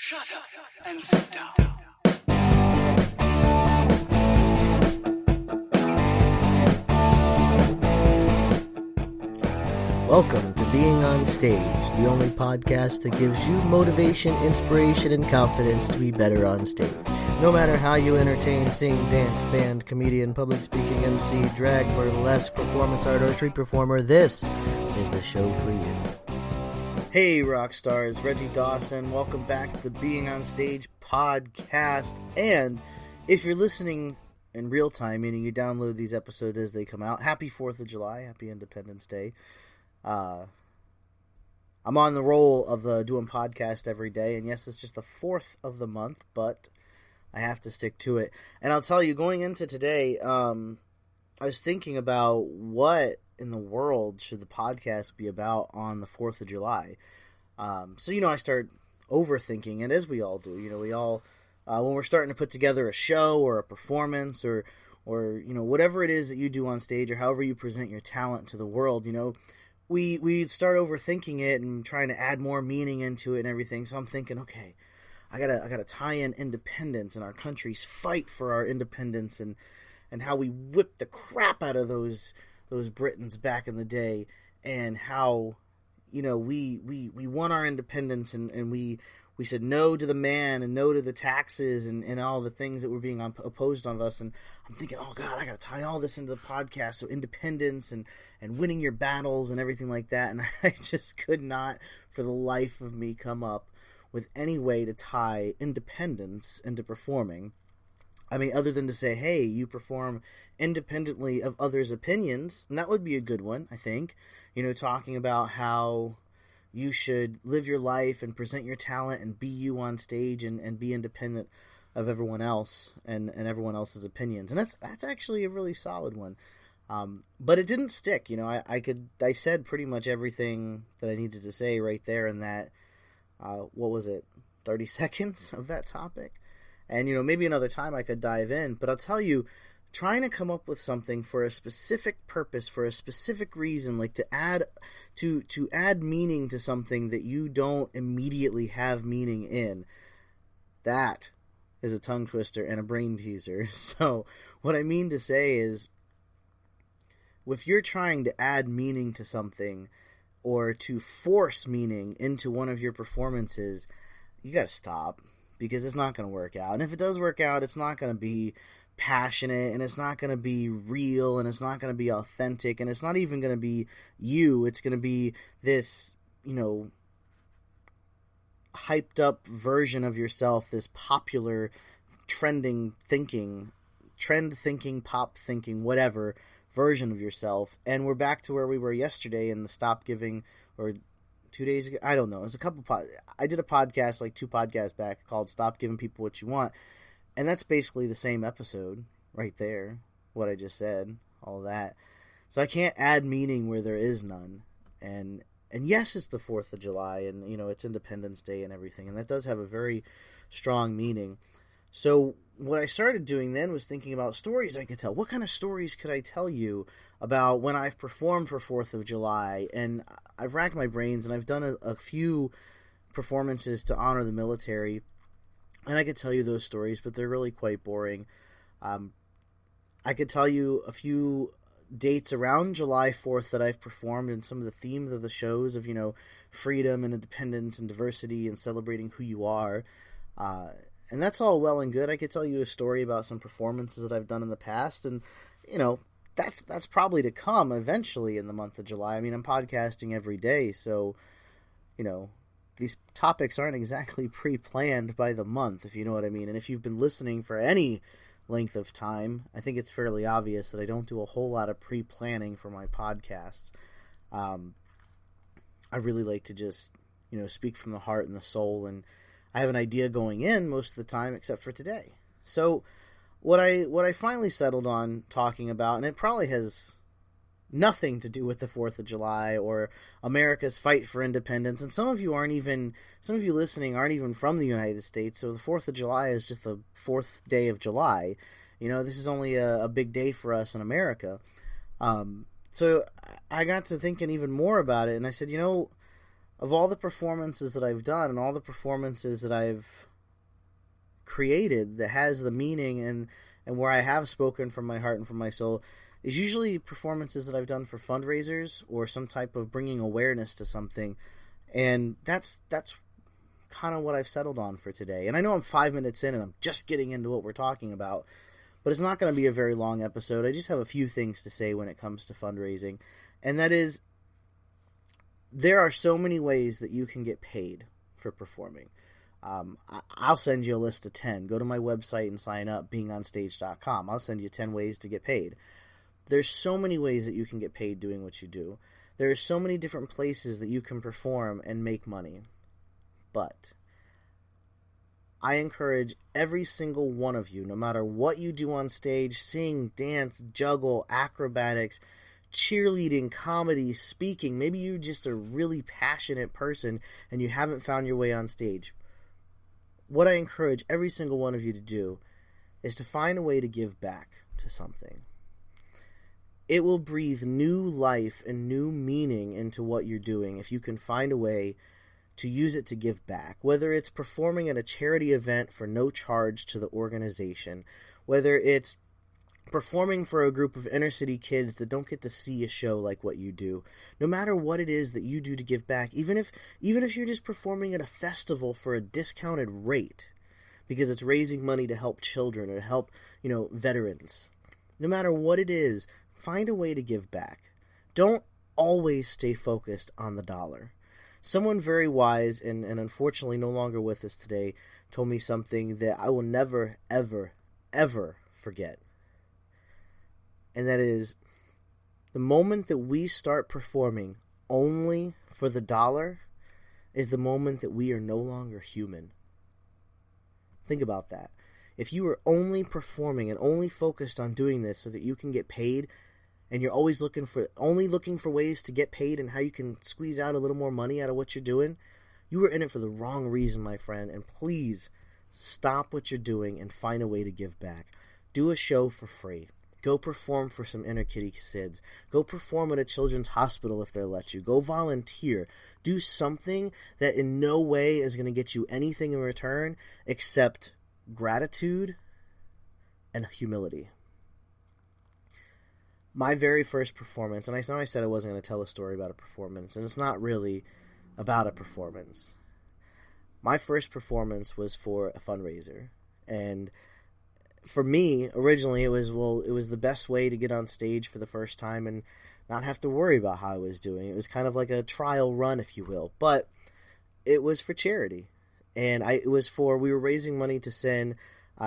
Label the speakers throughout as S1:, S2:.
S1: Shut up and sit down.
S2: Welcome to Being on Stage, the only podcast that gives you motivation, inspiration, and confidence to be better on stage. No matter how you entertain, sing, dance, band, comedian, public speaking, MC, drag, burlesque, performance art, or street performer, this is the show for you. Hey rock stars, Reggie Dawson, welcome back to the Being on Stage podcast. And if you're listening in real time, meaning you download these episodes as they come out, happy 4th of July, happy Independence Day. I'm on the roll of doing podcast every day, and yes, it's just the 4th of the month, but I have to stick to it. And I'll tell you, going into today, I was thinking about what in the world should the podcast be about on the 4th of July. So, I start overthinking it, as we all do. We all, when we're starting to put together a show or a performance or whatever it is that you do on stage or however you present your talent to the world, we start overthinking it and trying to add more meaning into it and everything. So I'm thinking, okay, I gotta tie in independence and our country's fight for our independence and how we whipped the crap out of those Britons back in the day, and how we won our independence and we said no to the man and no to the taxes and all the things that were being opposed on us. And I'm thinking, oh God, I got to tie all this into the podcast. So independence and winning your battles and everything like that. And I just could not for the life of me come up with any way to tie independence into performing. I mean, other than to say, hey, you perform independently of others' opinions. And that would be a good one, I think. Talking about how you should live your life and present your talent and be you on stage and be independent of everyone else and everyone else's opinions. And that's actually a really solid one. But it didn't stick. I said pretty much everything that I needed to say right there in that, 30 seconds of that topic. And, maybe another time I could dive in. But I'll tell you, trying to come up with something for a specific purpose, for a specific reason, like to add meaning to something that you don't immediately have meaning in, that is a tongue twister and a brain teaser. So what I mean to say is, if you're trying to add meaning to something or to force meaning into one of your performances, you got to stop, because it's not going to work out. And if it does work out, it's not going to be passionate, and it's not going to be real, and it's not going to be authentic, and it's not even going to be you. It's going to be this, hyped up version of yourself, this popular trend thinking, pop thinking, whatever version of yourself. And we're back to where we were yesterday in the Stop Giving, or 2 days ago, I don't know. It was a couple I did a podcast like 2 podcasts back called Stop Giving People What You Want. And that's basically the same episode right there, what I just said, all that. So I can't add meaning where there is none. And yes, it's the 4th of July, and, it's Independence Day and everything, and that does have a very strong meaning. So what I started doing then was thinking about stories I could tell. What kind of stories could I tell you about when I've performed for 4th of July? And I've racked my brains, and I've done a few performances to honor the military. And I could tell you those stories, but they're really quite boring. I could tell you a few dates around July 4th that I've performed, and some of the themes of the shows of, freedom and independence and diversity and celebrating who you are. And that's all well and good. I could tell you a story about some performances that I've done in the past, and, that's probably to come eventually in the month of July. I mean, I'm podcasting every day, so, these topics aren't exactly pre-planned by the month, if you know what I mean. And if you've been listening for any length of time, I think it's fairly obvious that I don't do a whole lot of pre-planning for my podcasts. I really like to just, speak from the heart and the soul, and I have an idea going in most of the time, except for today. So what I finally settled on talking about, and it probably has nothing to do with the 4th of July or America's fight for independence. And some of you listening aren't even from the United States. So the 4th of July is just the 4th day of July. This is only a big day for us in America. So I got to thinking even more about it. And I said, of all the performances that I've done and all the performances that I've created that has the meaning and where I have spoken from my heart and from my soul is usually performances that I've done for fundraisers or some type of bringing awareness to something. And that's kind of what I've settled on for today. And I know I'm 5 minutes in and I'm just getting into what we're talking about, but it's not going to be a very long episode. I just have a few things to say when it comes to fundraising. And that is, there are so many ways that you can get paid for performing. I'll send you a list of 10. Go to my website and sign up, beingonstage.com. I'll send you 10 ways to get paid. There's so many ways that you can get paid doing what you do. There are so many different places that you can perform and make money. But I encourage every single one of you, no matter what you do on stage, sing, dance, juggle, acrobatics, cheerleading, comedy, speaking, maybe you're just a really passionate person and you haven't found your way on stage. What I encourage every single one of you to do is to find a way to give back to something. It will breathe new life and new meaning into what you're doing if you can find a way to use it to give back. Whether it's performing at a charity event for no charge to the organization, whether it's performing for a group of inner city kids that don't get to see a show like what you do. No matter what it is that you do to give back, even if you're just performing at a festival for a discounted rate because it's raising money to help children or to help, veterans. No matter what it is, find a way to give back. Don't always stay focused on the dollar. Someone very wise and unfortunately no longer with us today told me something that I will never, ever, ever forget. And that is, the moment that we start performing only for the dollar is the moment that we are no longer human. Think about that. If you are only performing and only focused on doing this so that you can get paid, and you're always looking for ways to get paid and how you can squeeze out a little more money out of what you're doing, you are in it for the wrong reason, my friend. And please stop what you're doing and find a way to give back. Do a show for free. Go perform for some inner kitty kids. Go perform at a children's hospital if they'll let you. Go volunteer. Do something that in no way is going to get you anything in return except gratitude and humility. My very first performance, and I know I said I wasn't going to tell a story about a performance, and it's not really about a performance. My first performance was for a fundraiser, and for me, originally, it was the best way to get on stage for the first time and not have to worry about how I was doing. It was kind of like a trial run, if you will, but it was for charity, and we were raising money to send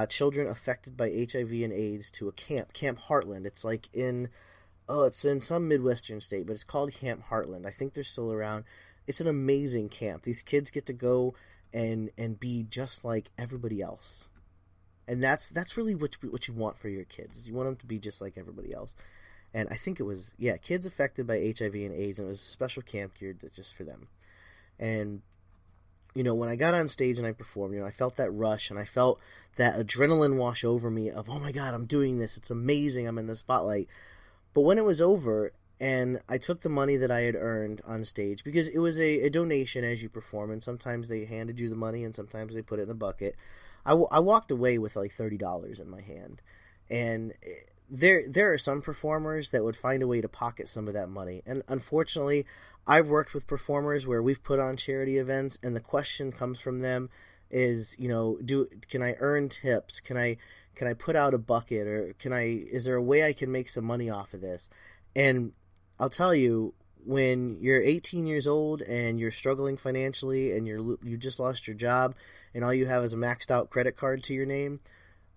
S2: children affected by HIV and AIDS to a camp, Camp Heartland. It's it's in some Midwestern state, but it's called Camp Heartland. I think they're still around. It's an amazing camp. These kids get to go and be just like everybody else. And that's really what you want for your kids, is you want them to be just like everybody else. And I think it was, kids affected by HIV and AIDS, and it was a special camp geared just for them. And, when I got on stage and I performed, I felt that rush and I felt that adrenaline wash over me of, oh my God, I'm doing this. It's amazing. I'm in the spotlight. But when it was over and I took the money that I had earned on stage, because it was a donation as you perform, and sometimes they handed you the money and sometimes they put it in the bucket. I walked away with like $30 in my hand, and there are some performers that would find a way to pocket some of that money, and unfortunately, I've worked with performers where we've put on charity events, and the question comes from them is, can I earn tips? Can I put out a bucket, or is there a way I can make some money off of this? And I'll tell you, when you're 18 years old and you're struggling financially and you just lost your job and all you have is a maxed out credit card to your name,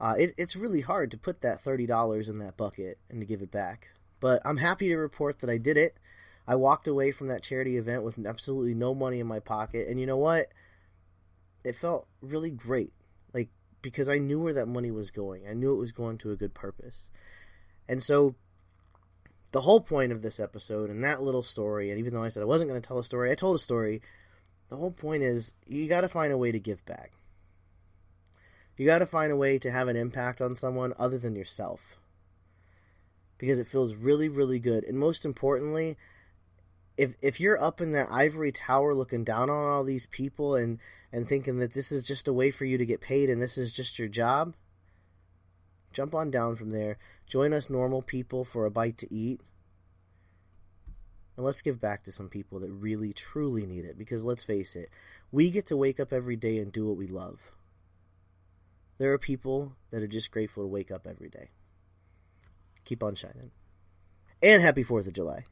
S2: it's really hard to put that $30 in that bucket and to give it back. But I'm happy to report that I did it. I walked away from that charity event with absolutely no money in my pocket. And you know what? It felt really great, because I knew where that money was going. I knew it was going to a good purpose. And so the whole point of this episode and that little story, and even though I said I wasn't going to tell a story, I told a story. The whole point is you got to find a way to give back. You got to find a way to have an impact on someone other than yourself, because it feels really, really good. And most importantly, if you're up in that ivory tower looking down on all these people and thinking that this is just a way for you to get paid and this is just your job, jump on down from there. Join us normal people for a bite to eat. And let's give back to some people that really, truly need it. Because let's face it, we get to wake up every day and do what we love. There are people that are just grateful to wake up every day. Keep on shining. And happy 4th of July.